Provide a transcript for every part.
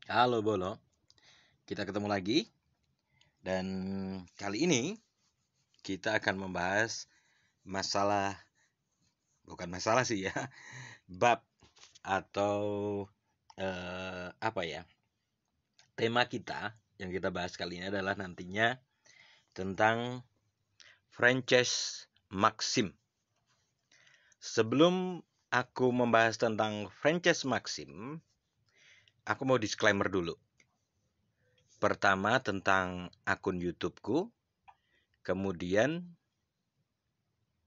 Halo Bolo, kita ketemu lagi dan kali ini kita akan membahas masalah, bukan masalah sih ya, bab atau apa ya, tema kita yang kita bahas kali ini adalah nantinya tentang franchise Maxim. Sebelum aku membahas tentang franchise Maxim, aku mau disclaimer dulu. Pertama tentang akun YouTubeku, kemudian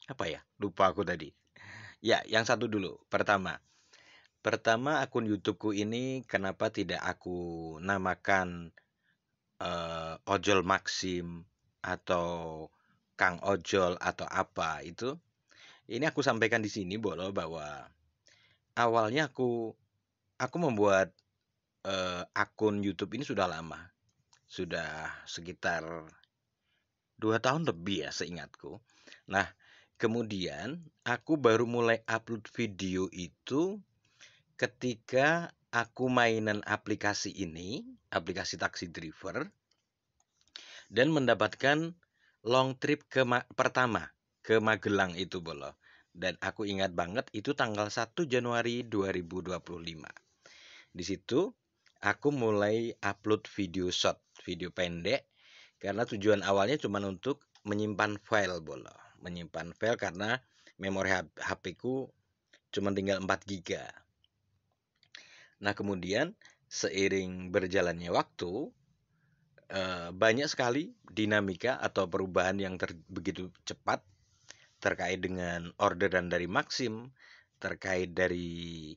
apa ya? Lupa aku tadi. Ya, yang satu dulu. Pertama akun YouTubeku ini kenapa tidak aku namakan Ojol Maxim atau Kang Ojol atau apa itu? Ini aku sampaikan di sini Bolo bahwa awalnya aku membuat akun YouTube ini sudah lama. Sudah sekitar 2 tahun lebih ya seingatku. Nah, kemudian aku baru mulai upload video itu ketika aku mainan aplikasi ini, aplikasi taksi driver, dan mendapatkan long trip pertama ke Magelang itu Bolo. Dan aku ingat banget itu tanggal 1 Januari 2025. Di situ aku mulai upload video short, video pendek, karena tujuan awalnya cuma untuk menyimpan file Bolo. Menyimpan file karena memori HP ku cuma tinggal 4 giga. Nah, kemudian seiring berjalannya waktu, banyak sekali dinamika atau perubahan yang begitu cepat terkait dengan orderan dari Maxim, terkait dari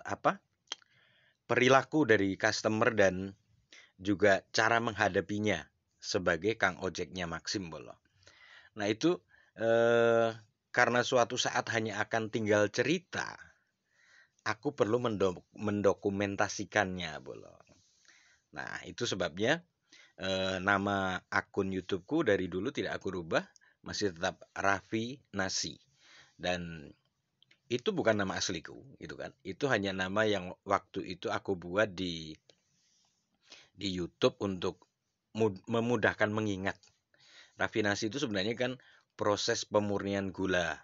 apa perilaku dari customer dan juga cara menghadapinya sebagai Kang Ojeknya Maxim Bolo. Nah itu eh, karena suatu saat hanya akan tinggal cerita, aku perlu mendokumentasikannya Bolo. Nah itu sebabnya nama akun YouTubeku dari dulu tidak aku rubah, masih tetap Raffi Nasi. Dan itu bukan nama asliku, gitu kan. Itu hanya nama yang waktu itu aku buat di YouTube untuk memudahkan mengingat. Rafinasi itu sebenarnya kan proses pemurnian gula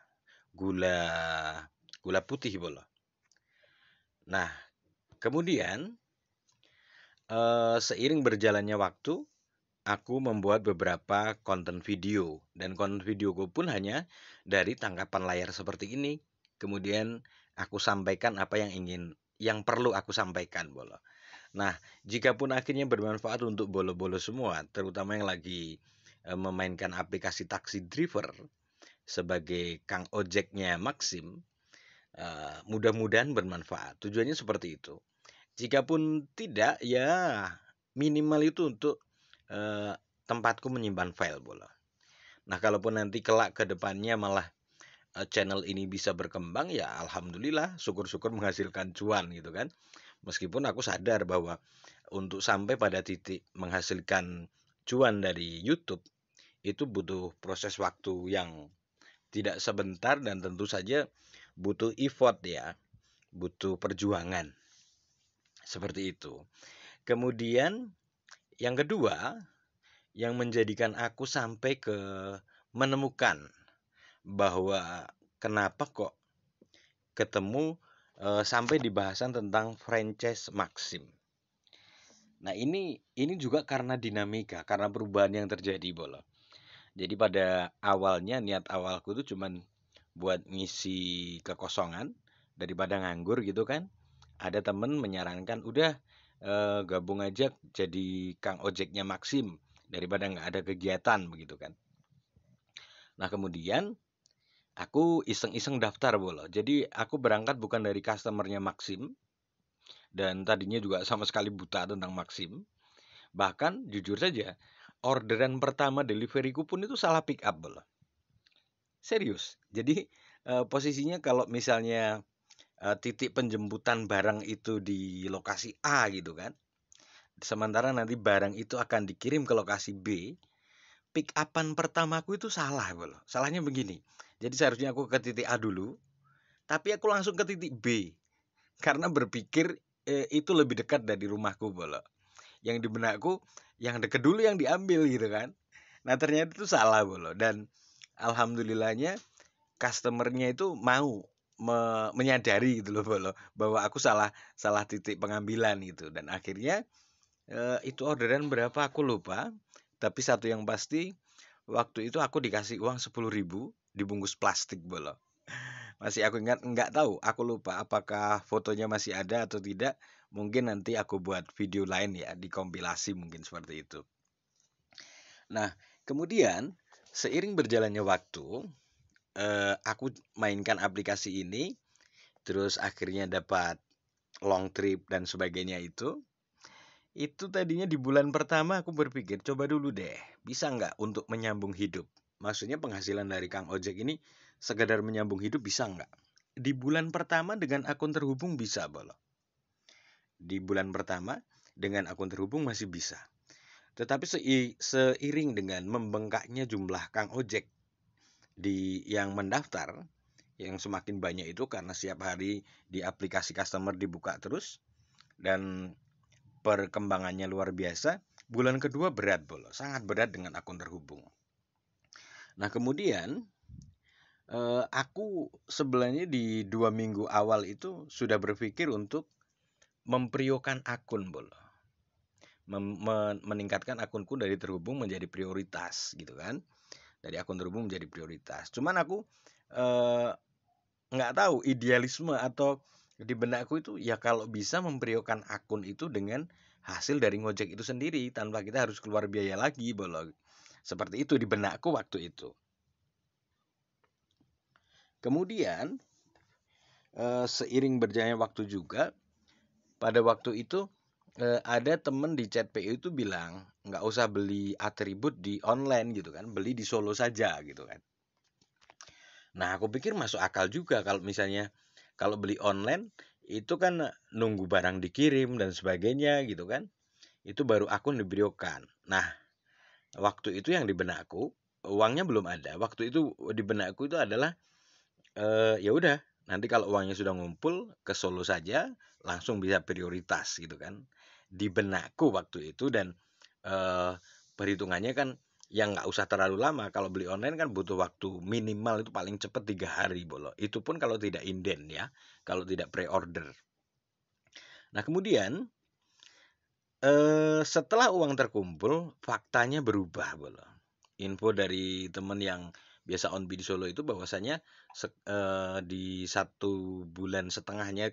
gula putih Bolo. Nah, kemudian seiring berjalannya waktu, aku membuat beberapa konten video dan konten videoku pun hanya dari tangkapan layar seperti ini. Kemudian aku sampaikan apa yang perlu aku sampaikan, Bolo. Nah, jikapun akhirnya bermanfaat untuk bolo-bolo semua, terutama yang lagi memainkan aplikasi taksi driver sebagai Kang Ojeknya Maxim, mudah-mudahan bermanfaat. Tujuannya seperti itu. Jikapun tidak, ya minimal itu untuk eh, tempatku menyimpan file bola. Nah, kalaupun nanti kelak ke depannya malah channel ini bisa berkembang, ya alhamdulillah, syukur-syukur menghasilkan cuan gitu kan. Meskipun aku sadar bahwa untuk sampai pada titik menghasilkan cuan dari YouTube itu butuh proses waktu yang tidak sebentar dan tentu saja butuh effort ya, butuh perjuangan. Seperti itu. Kemudian yang kedua yang menjadikan aku sampai ke menemukan bahwa kenapa kok ketemu sampai di bahasan tentang franchise Maxim. Nah, ini juga karena dinamika, karena perubahan yang terjadi, Bolo. Jadi pada awalnya niat awalku itu cuman buat ngisi kekosongan daripada nganggur gitu kan. Ada temen menyarankan udah gabung aja jadi Kang Ojeknya Maxim daripada nggak ada kegiatan begitu kan. Nah, kemudian aku iseng-iseng daftar Bolo. Jadi aku berangkat bukan dari customernya Maxim dan tadinya juga sama sekali buta tentang Maxim. Bahkan jujur saja, orderan pertama deliveryku pun itu salah pick up Bolo. Serius. Jadi posisinya kalau misalnya titik penjemputan barang itu di lokasi A gitu kan. Sementara nanti barang itu akan dikirim ke lokasi B, pick upan pertamaku itu salah Bolo. Salahnya begini. Jadi seharusnya aku ke titik A dulu, tapi aku langsung ke titik B karena berpikir itu lebih dekat dari rumahku bolo. Yang di benakku yang deket dulu yang diambil gitu kan. Nah ternyata itu salah bolo, dan alhamdulillahnya customernya itu mau menyadari gitu loh bolo, bahwa aku salah salah titik pengambilan gitu, dan akhirnya itu orderan berapa aku lupa, tapi satu yang pasti waktu itu aku dikasih uang 10.000 dibungkus plastik bolo. Masih aku ingat, nggak tahu, aku lupa apakah fotonya masih ada atau tidak. Mungkin nanti aku buat video lain ya, dikompilasi mungkin seperti itu. Nah, kemudian seiring berjalannya waktu, aku mainkan aplikasi ini, terus akhirnya dapat long trip dan sebagainya itu tadinya di bulan pertama aku berpikir, coba dulu deh, bisa nggak untuk menyambung hidup. Maksudnya penghasilan dari Kang Ojek ini sekedar menyambung hidup bisa nggak? Di bulan pertama dengan akun terhubung bisa, bolo. Di bulan pertama dengan akun terhubung masih bisa. Tetapi seiring dengan membengkaknya jumlah Kang Ojek yang mendaftar, yang semakin banyak itu karena setiap hari di aplikasi customer dibuka terus, dan perkembangannya luar biasa. Bulan kedua berat bolo, sangat berat dengan akun terhubung. Nah kemudian aku sebenarnya di 2 minggu awal itu sudah berpikir untuk mempriokan akun bolo, meningkatkan akunku dari terhubung menjadi prioritas gitu kan, dari akun terhubung menjadi prioritas. Cuman aku nggak tahu idealisme atau di benakku itu ya kalau bisa mempriokan akun itu dengan hasil dari ngojek itu sendiri tanpa kita harus keluar biaya lagi bolo. Seperti itu di benakku waktu itu. Kemudian seiring berjalannya waktu juga, pada waktu itu ada temen di chat PU itu bilang nggak usah beli atribut di online gitu kan, beli di Solo saja gitu kan. Nah aku pikir masuk akal juga, kalau misalnya kalau beli online itu kan nunggu barang dikirim dan sebagainya gitu kan, itu baru akun diberikan. Nah waktu itu yang di benakku uangnya belum ada. Waktu itu di benakku itu adalah ya udah, nanti kalau uangnya sudah ngumpul ke Solo saja langsung bisa prioritas gitu kan. Di benakku waktu itu, dan perhitungannya kan yang nggak usah terlalu lama. Kalau beli online kan butuh waktu minimal itu paling cepat 3 hari bolo. Itu pun kalau tidak inden ya, kalau tidak pre-order. Nah kemudian setelah uang terkumpul, faktanya berubah bolo. Info dari temen yang biasa on di Solo itu bahwasanya di 1,5 bulan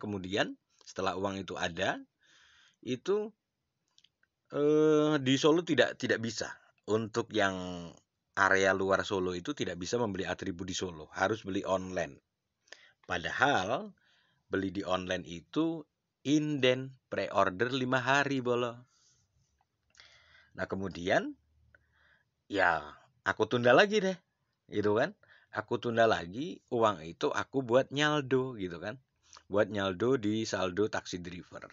kemudian setelah uang itu ada, itu di Solo tidak bisa, untuk yang area luar Solo itu tidak bisa membeli atribut di Solo, harus beli online. Padahal beli di online itu inden pre-order 5 hari bolo. Nah kemudian ya aku tunda lagi deh gitu kan, aku tunda lagi, uang itu aku buat nyaldo gitu kan, buat nyaldo di saldo taksi driver.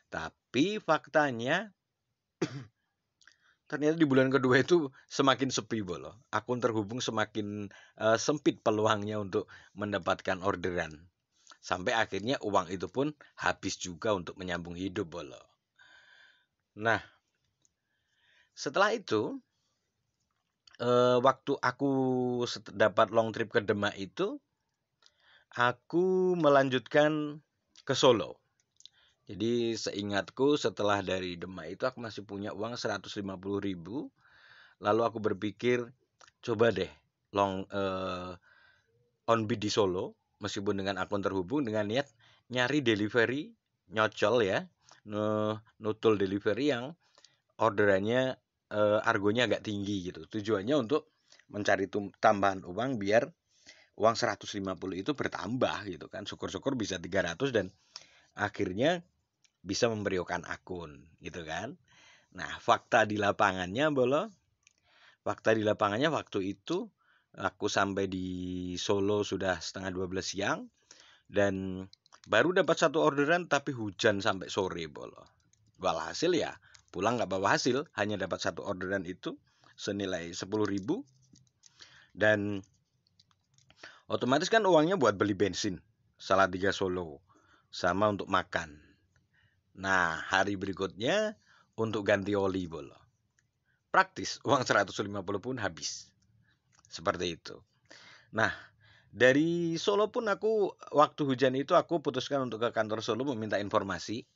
Tapi faktanya ternyata di bulan kedua itu semakin sepi bolo, akun terhubung semakin sempit peluangnya untuk mendapatkan orderan, sampai akhirnya uang itu pun habis juga untuk menyambung hidup bolo. Nah setelah itu waktu aku dapat long trip ke Demak itu, aku melanjutkan ke Solo. Jadi seingatku setelah dari Demak itu aku masih punya uang 150.000. Lalu aku berpikir coba deh onbid di Solo, meskipun dengan akun terhubung, dengan niat nyari delivery nyocol ya, nutul delivery yang orderannya argonya agak tinggi gitu. Tujuannya untuk mencari tambahan uang biar uang 150 itu bertambah gitu kan. Syukur-syukur bisa 300 dan akhirnya bisa memberikan akun gitu kan. Nah, fakta di lapangannya bolo. Fakta di lapangannya waktu itu aku sampai di Solo sudah setengah 12 siang dan baru dapat satu orderan tapi hujan sampai sore bolo. Walhasil ya pulang nggak bawa hasil, hanya dapat satu orderan itu senilai 10.000, dan otomatis kan uangnya buat beli bensin Salatiga Solo sama untuk makan. Nah, hari berikutnya untuk ganti oli bolo. Praktis, uang 150 pun habis. Seperti itu. Nah, dari Solo pun aku waktu hujan itu aku putuskan untuk ke kantor Solo meminta informasi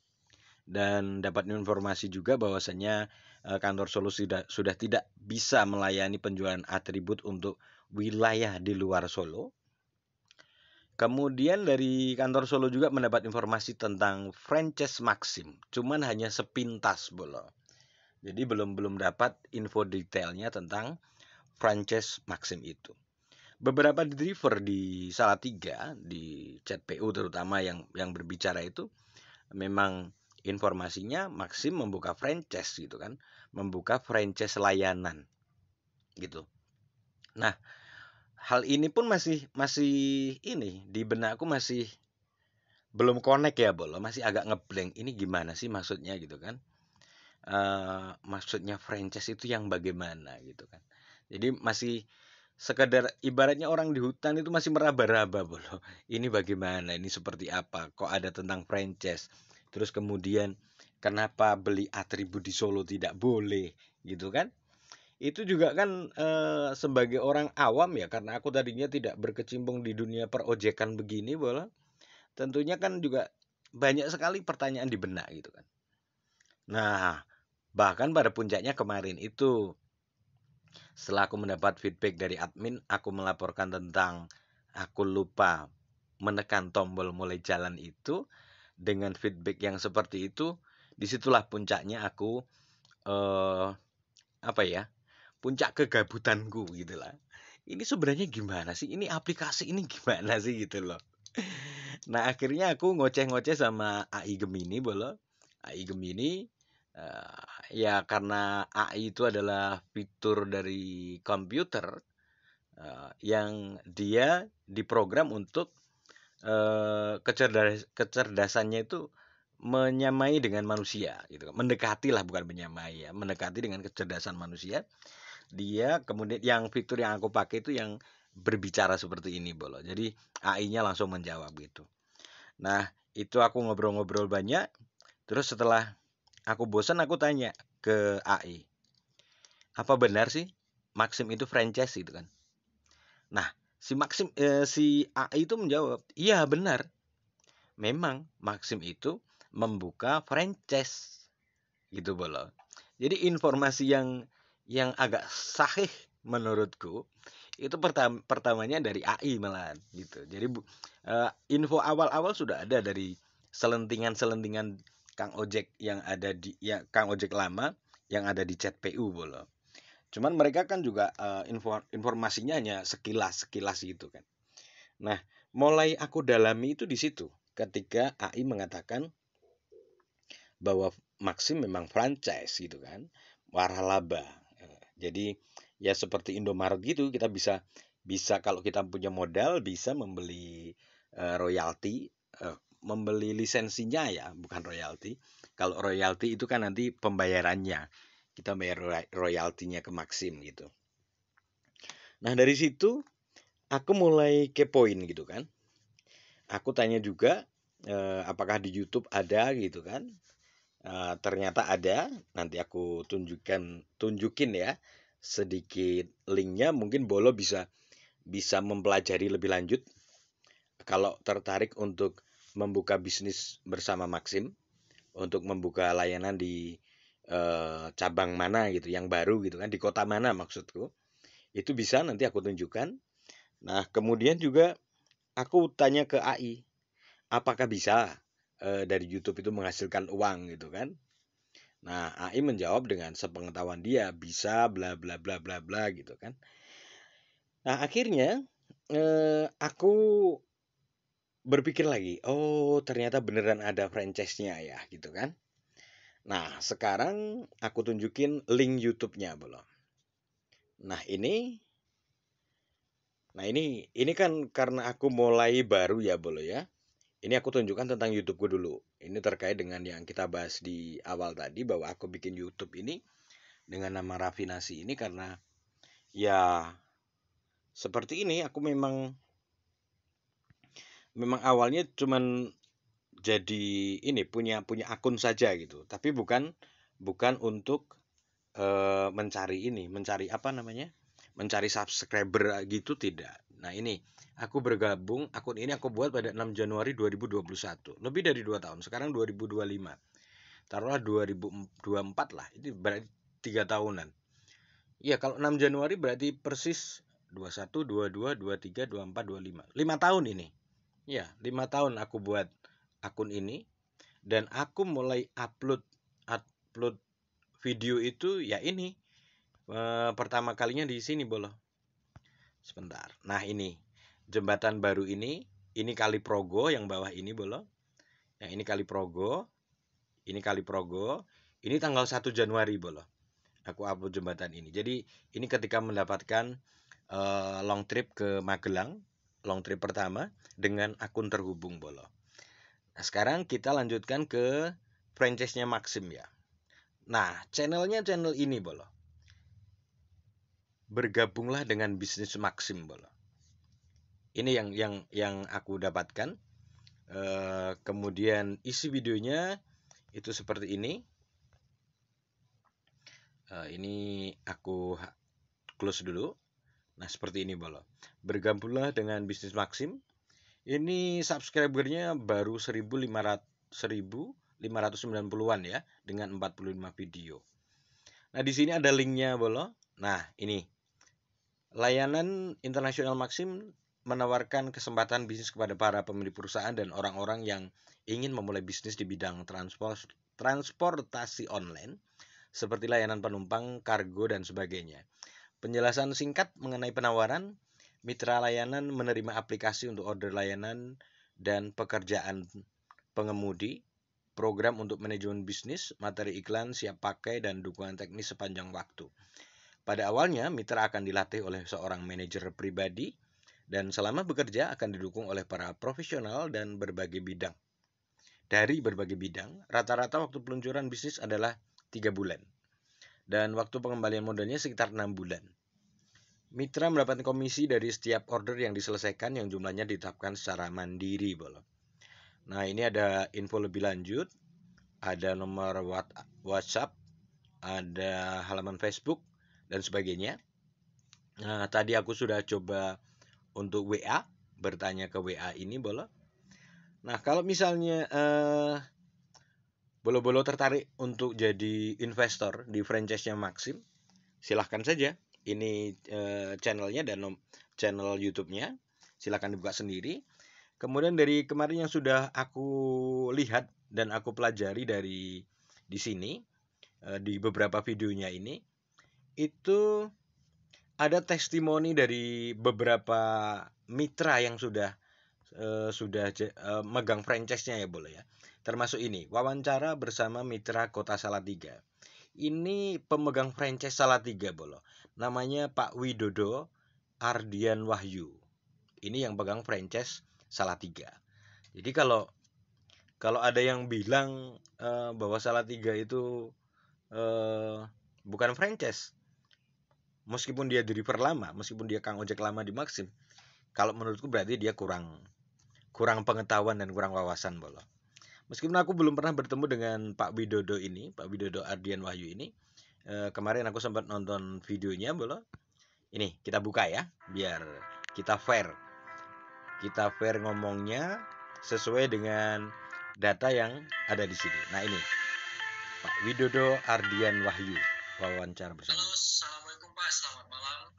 dan dapat informasi juga bahwasanya kantor Solo sudah tidak bisa melayani penjualan atribut untuk wilayah di luar Solo. Kemudian dari kantor Solo juga mendapat informasi tentang franchise Maxim, cuman hanya sepintas bolo. Jadi belum dapat info detailnya tentang franchise Maxim itu. Beberapa driver di Salatiga, di CPU terutama yang berbicara itu memang informasinya Maxim membuka franchise gitu kan, membuka franchise layanan gitu. Nah, hal ini pun masih masih ini di benakku masih belum connect ya bolo, masih agak ngeblank. Ini gimana sih maksudnya gitu kan? Maksudnya franchise itu yang bagaimana gitu kan? Jadi masih sekedar ibaratnya orang di hutan itu masih meraba-raba bolo. Ini bagaimana? Ini seperti apa? Kok ada tentang franchise? Terus kemudian kenapa beli atribut di Solo tidak boleh gitu kan? Itu juga kan sebagai orang awam ya karena aku tadinya tidak berkecimpung di dunia perojekan begini bolo. Tentunya kan juga banyak sekali pertanyaan di benak gitu kan. Nah, bahkan pada puncaknya kemarin itu setelah aku mendapat feedback dari admin, aku melaporkan tentang aku lupa menekan tombol mulai jalan itu dengan feedback yang seperti itu, disitulah puncaknya aku eh apa ya? Puncak kegabutanku gitu lah. Ini sebenarnya gimana sih? Ini aplikasi ini gimana sih gitu loh. Nah, akhirnya aku ngoceh-ngoceh sama AI Gemini bolo. AI Gemini ya karena AI itu adalah fitur dari komputer yang dia diprogram untuk kecerdasannya itu menyamai dengan manusia gitu kan. Mendekati lah bukan menyamai ya, mendekati dengan kecerdasan manusia. Dia kemudian yang fitur yang aku pakai itu yang berbicara seperti ini bolo. Jadi AI-nya langsung menjawab gitu. Nah, itu aku ngobrol-ngobrol banyak. Terus setelah aku bosan, aku tanya ke AI, apa benar sih Maxim itu franchise gitu kan? Nah, si AI itu menjawab, iya benar. Memang Maxim itu membuka franchise gitu bolo. Jadi informasi yang agak sahih menurutku itu pertamanya dari AI malahan gitu. Jadi info awal-awal sudah ada dari selentingan-selentingan Kang Ojek yang ada di ya Kang Ojek lama yang ada di chat PU bolo. Cuman mereka kan juga informasinya hanya sekilas-sekilas gitu kan. Nah, mulai aku dalami itu di situ ketika AI mengatakan bahwa Maxim memang franchise gitu kan, waralaba. Jadi ya seperti Indomaret gitu kita bisa bisa kalau kita punya modal bisa membeli royalti, membeli lisensinya ya, bukan royalti. Kalau royalti itu kan nanti pembayarannya. Kita bayar royaltinya ke Maxim gitu. Nah, dari situ aku mulai kepoin gitu kan. Aku tanya juga apakah di YouTube ada gitu kan. Ternyata ada, nanti aku tunjukin ya sedikit linknya. Mungkin Bolo bisa bisa mempelajari lebih lanjut kalau tertarik untuk membuka bisnis bersama Maxim, untuk membuka layanan di cabang mana gitu yang baru gitu kan, di kota mana maksudku. Itu bisa nanti aku tunjukkan. Nah, kemudian juga aku tanya ke AI, apakah bisa dari YouTube itu menghasilkan uang gitu kan. Nah, AI menjawab dengan sepengetahuan dia bisa bla bla bla bla bla gitu kan. Nah, akhirnya aku berpikir lagi, oh ternyata beneran ada franchise-nya ya gitu kan. Nah, sekarang aku tunjukin link YouTube-nya belum. Nah, ini kan karena aku mulai baru ya Bolo ya. Ini aku tunjukkan tentang YouTubeku dulu. Ini terkait dengan yang kita bahas di awal tadi bahwa aku bikin YouTube ini dengan nama Rafinasi ini karena ya seperti ini aku memang awalnya cuman jadi ini punya akun saja gitu, tapi bukan untuk mencari apa namanya, mencari subscriber gitu, tidak. Nah ini aku bergabung, akun ini aku buat pada 6 Januari 2021, lebih dari 2 tahun. Sekarang 2025, taruhlah 2024 lah, itu berarti 3 tahunan. Iya, kalau 6 Januari berarti persis 21, 22, 23, 24, 25. 5 tahun ini. Ya, 5 tahun aku buat akun ini, dan aku mulai upload video itu ya ini pertama kalinya di sini, Bolo. Sebentar. Nah, ini jembatan baru ini Kali Progo yang bawah ini, Bolo. Yang ini Kali Progo, ini tanggal 1 Januari, Bolo. Aku upload jembatan ini. Jadi ini ketika mendapatkan long trip ke Magelang, long trip pertama dengan akun terhubung, Bolo. Nah, sekarang kita lanjutkan ke franchise-nya Maxim ya. Nah, channel ini, Bolo. Bergabunglah dengan bisnis Maxim, Bolo. Ini yang aku dapatkan. Kemudian isi videonya itu seperti ini. Ini aku close dulu. Nah, seperti ini, Bolo. Bergabunglah dengan bisnis Maxim. Ini subscribernya baru 1590-an ya, dengan 45 video. Nah, di sini ada linknya, Bolo. Nah, ini layanan internasional Maxim menawarkan kesempatan bisnis kepada para pemilik perusahaan dan orang-orang yang ingin memulai bisnis di bidang transportasi online, seperti layanan penumpang, kargo, dan sebagainya. Penjelasan singkat mengenai penawaran: mitra layanan menerima aplikasi untuk order layanan dan pekerjaan pengemudi, program untuk manajemen bisnis, materi iklan, siap pakai, dan dukungan teknis sepanjang waktu. Pada awalnya, mitra akan dilatih oleh seorang manajer pribadi, dan selama bekerja akan didukung oleh para profesional dan berbagai bidang. Dari berbagai bidang, rata-rata waktu peluncuran bisnis adalah 3 bulan. Dan waktu pengembalian modalnya sekitar 6 bulan. Mitra mendapatkan komisi dari setiap order yang diselesaikan yang jumlahnya ditetapkan secara mandiri, Bolo. Nah, ini ada info lebih lanjut, ada nomor WhatsApp, ada halaman Facebook, dan sebagainya. Nah, tadi aku sudah coba untuk WA, bertanya ke WA ini, Bolo. Nah, kalau misalnya Bolo-bolo tertarik untuk jadi investor di franchise-nya Maxim, silahkan saja. Ini channelnya dan channel YouTube-nya. Silahkan dibuka sendiri. Kemudian dari kemarin yang sudah aku lihat dan aku pelajari dari di sini, di beberapa videonya ini, itu ada testimoni dari beberapa mitra yang sudah megang franchise-nya ya, boleh ya. Termasuk ini, wawancara bersama mitra Kota Salatiga. Ini pemegang franchise Salatiga, Bolo. Namanya Pak Widodo Ardian Wahyu. Ini yang pegang franchise Salatiga. Jadi kalau ada yang bilang bahwa Salatiga itu bukan franchise, meskipun dia driver lama, meskipun dia kang ojek lama di Maxim, kalau menurutku berarti dia kurang pengetahuan dan kurang wawasan, Bolo. Meskipun aku belum pernah bertemu dengan Pak Widodo Ardian Wahyu ini, kemarin aku sempat nonton videonya, Bolo. Ini kita buka ya, biar kita fair ngomongnya sesuai dengan data yang ada di sini. Nah, ini Pak Widodo Ardian Wahyu, wawancara bersama. Halo, assalamualaikum Pak, selamat malam.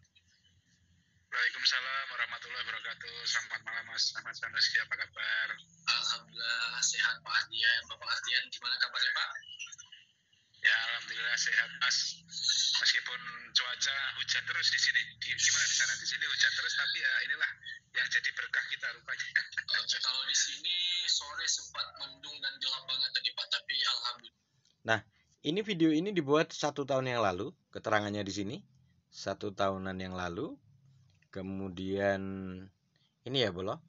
Waalaikumsalam warahmatullahi wabarakatuh. Selamat malam Mas Ahmad Sanusi, apa kabar? Alhamdulillah sehat Pak Ardian. Bapak Ardian gimana kabarnya Pak? Ya alhamdulillah sehat Mas. Meskipun cuaca hujan terus di sini. Gimana di sana? Di sini hujan terus, tapi ya inilah yang jadi berkah kita rupanya. Kalau di sini sore sempat mendung dan gelap banget tadi Pak, tapi alhamdulillah. Nah, ini video ini dibuat 1 tahun yang lalu, keterangannya di sini 1 tahunan yang lalu. Kemudian ini ya, Bolo,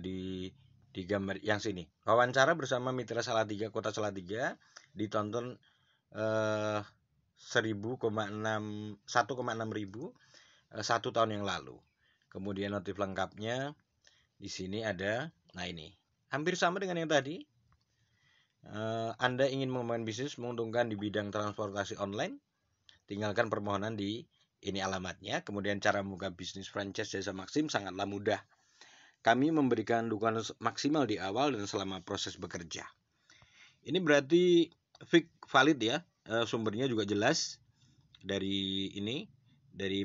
di gambar yang sini, wawancara bersama mitra Salatiga Kota Salatiga, ditonton 1,6 ribu 1 tahun yang lalu. Kemudian notif lengkapnya di sini ada. Nah, ini hampir sama dengan yang tadi, Anda ingin mengembangkan bisnis menguntungkan di bidang transportasi online, tinggalkan permohonan di ini alamatnya. Kemudian cara membuka bisnis franchise jasa Maxim sangatlah mudah. Kami memberikan dukungan maksimal di awal dan selama proses bekerja. Ini berarti valid ya, sumbernya juga jelas dari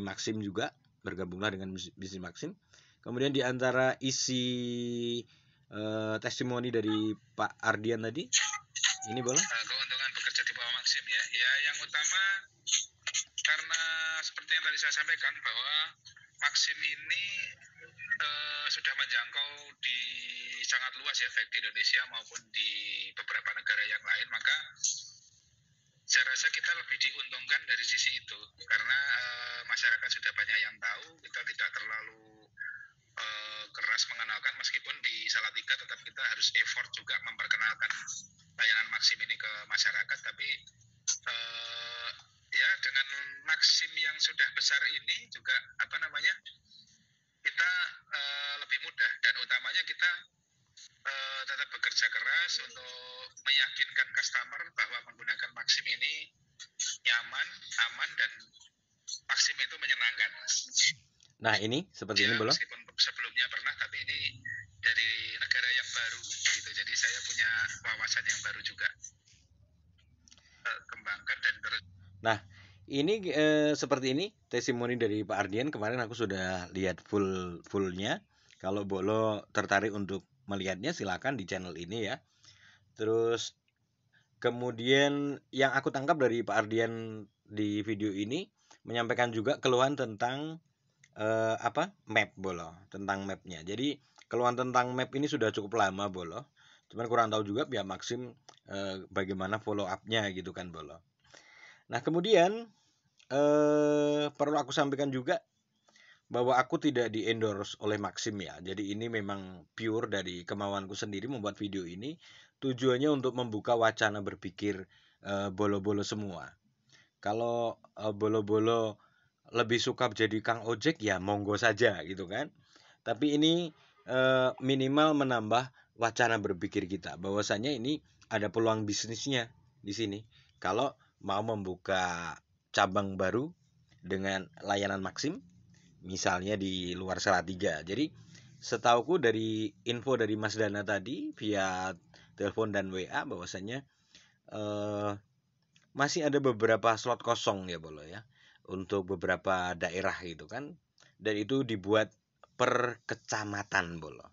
Maxim juga, bergabunglah dengan bisnis Maxim. Kemudian di antara isi testimoni dari Pak Ardian tadi, ini boleh? Keuntungan bekerja di bawah Maxim ya. Ya, yang utama karena seperti yang tadi saya sampaikan bahwa Maxim ini sudah menjangkau di sangat luas ya, baik di Indonesia maupun di beberapa negara yang lain, maka saya rasa kita lebih diuntungkan dari sisi itu karena masyarakat sudah banyak yang tahu, kita tidak terlalu keras mengenalkan, meskipun di Salatiga tetap kita harus effort juga memperkenalkan layanan Maxim ini ke masyarakat, tapi ya dengan Maxim yang sudah besar ini juga kita lebih mudah, dan utamanya kita tetap bekerja keras untuk meyakinkan customer bahwa menggunakan Maxim ini nyaman, aman, dan Maxim itu menyenangkan. Nah ini seperti ini belum? Meskipun sebelumnya pernah, tapi ini dari negara yang baru gitu, jadi saya punya wawasan yang baru juga, kembangkan dan terus. Nah ini seperti ini testimoni dari Pak Ardian. Kemarin aku sudah lihat fullnya. Kalau Bolo tertarik untuk melihatnya silakan di channel ini ya. Terus kemudian yang aku tangkap dari Pak Ardian di video ini menyampaikan juga keluhan tentang map Bolo, tentang mapnya. Jadi keluhan tentang map ini sudah cukup lama Bolo. Cuman kurang tahu juga pihak Maxim bagaimana follow up-nya gitu kan Bolo. Nah kemudian perlu aku sampaikan juga bahwa aku tidak di endorse oleh Maxim ya. Jadi ini memang pure dari kemauanku sendiri membuat video ini. Tujuannya untuk membuka wacana berpikir bolo-bolo semua. Kalau bolo-bolo lebih suka jadi Kang Ojek ya monggo saja gitu kan. Tapi ini minimal menambah wacana berpikir kita bahwasanya ini ada peluang bisnisnya di sini. Kalau mau membuka cabang baru dengan layanan Maxim, misalnya di luar Salatiga. Jadi setauku dari info dari Mas Dana tadi via telepon dan WA bahwasanya masih ada beberapa slot kosong ya Bolo ya untuk beberapa daerah gitu kan, dan itu dibuat per kecamatan Bolo.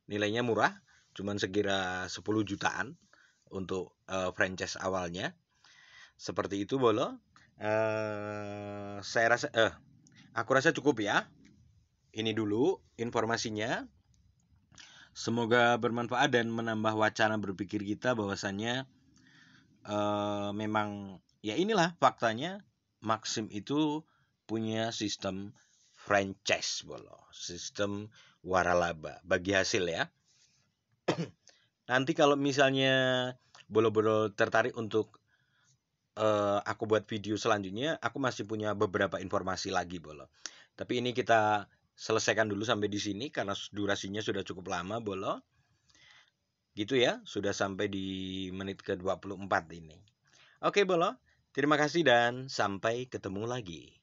Nilainya murah, cuman sekira 10 jutaan untuk franchise awalnya. Seperti itu Bolo. Saya rasa aku rasa cukup ya. Ini dulu informasinya. Semoga bermanfaat dan menambah wacana berpikir kita bahwasannya memang ya inilah faktanya, Maxim itu punya sistem franchise Bolo, sistem waralaba bagi hasil ya. Nanti kalau misalnya Bolo-bolo tertarik untuk aku buat video selanjutnya, aku masih punya beberapa informasi lagi Bolo. Tapi ini kita selesaikan dulu sampai di sini karena durasinya sudah cukup lama Bolo. Gitu ya, sudah sampai di menit ke-24 ini. Oke Bolo, terima kasih dan sampai ketemu lagi.